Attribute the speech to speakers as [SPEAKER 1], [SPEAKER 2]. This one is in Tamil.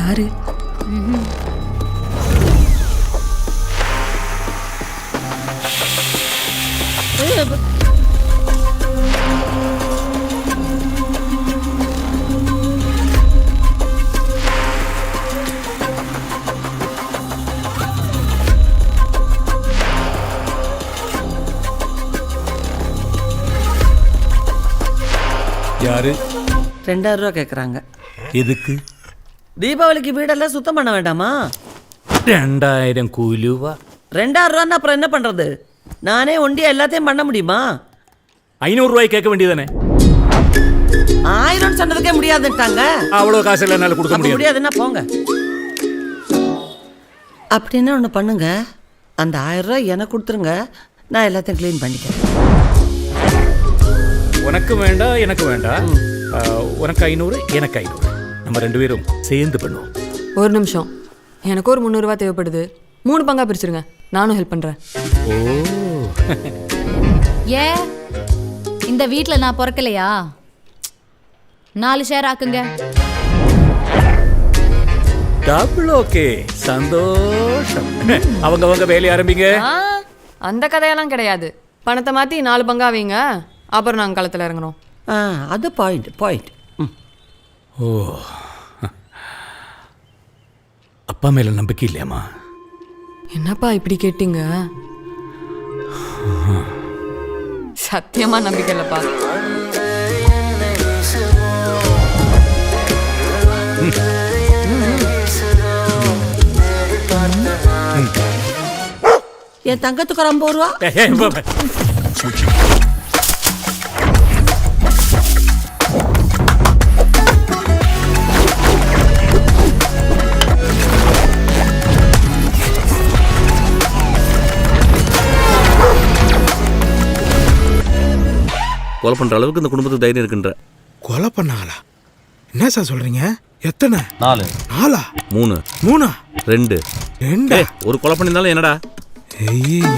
[SPEAKER 1] யாரு?
[SPEAKER 2] யாரு?
[SPEAKER 3] 2000 ரூபா கேட்குறாங்க.
[SPEAKER 2] எதுக்கு?
[SPEAKER 3] தீபாவளிக்கு வீடெல்லாம் சுத்தம் பண்ண வேண்டாமா?
[SPEAKER 2] 2000 கூலிவா?
[SPEAKER 3] 2000 ரூபான்னு அப்புறம் என்ன பண்றது? நானே ஒண்டியா எல்லாத்தையும் பண்ண முடியுமா?
[SPEAKER 2] 500 ரூபாய் கேட்க வேண்டியதானே?
[SPEAKER 3] 1000 சொன்னதுக்கே முடியாதுட்டாங்க.
[SPEAKER 2] அவ்வளவு காசு எல்லாம் என்னால கொடுக்க முடியாது.
[SPEAKER 3] முடியாதுன்னா போங்க. அப்படின்னு ஒன்று பண்ணுங்க, அந்த 1000 ரூபாய் எனக்கு கொடுத்துருங்க, நான் எல்லாத்தையும் க்ளீன் பண்ணிக்கிறேன்.
[SPEAKER 2] உனக்கு வேண்டாம், எனக்கு வேண்டாம். உனக்கு 500, எனக்கு 500. நம்ம 2 பேரும் சேர்ந்து பண்ணுவோம்.
[SPEAKER 1] ஒரு நிமிஷம், எனக்கு ஒரு 300 ரூபா தேவைப்படுது. 3 பங்கா பிரிச்சிருங்க, நானும் ஹெல்ப் பண்றேன்.
[SPEAKER 2] ஓ,
[SPEAKER 4] ஏ இந்த வீட்ல நான் பிறக்கலையா? 4 ஷேர் ஆக்குங்க.
[SPEAKER 2] டபுள் ஓகே, சந்தோஷம். அவங்க வேலைய ஆரம்பிங்க.
[SPEAKER 1] அந்த கதையெல்லாம் கிடையாது. பணத்தை மாத்தி 4 பங்கா வைங்க, அப்புறம் நாங்கள் களத்தில் இறங்கணும்.
[SPEAKER 3] அது பாயிண்ட்.
[SPEAKER 2] ஓ, அப்பா மேல நம்பிக்கை இல்லையாமா?
[SPEAKER 1] என்னப்பா இப்படி கேட்டீங்க? சத்தியமா நம்பிக்கை இல்லப்பா.
[SPEAKER 3] என் தங்கத்துக்கு ஒரு 50 ரூபா.
[SPEAKER 5] கொலை பண்ற அளவுக்கு இந்த குடும்பத்துக்கு தைரியம் இருக்குன்ற.
[SPEAKER 6] கொலை பண்ணாங்களா? என்ன சார் சொல்றீங்க? எத்தனை?
[SPEAKER 5] 4.
[SPEAKER 6] 4?
[SPEAKER 5] 3.
[SPEAKER 6] 3?
[SPEAKER 5] 2.
[SPEAKER 6] ரெண்டா?
[SPEAKER 5] ஒரு கொலை பண்ணிருந்தாலும் என்னடா?
[SPEAKER 6] ஐயோ.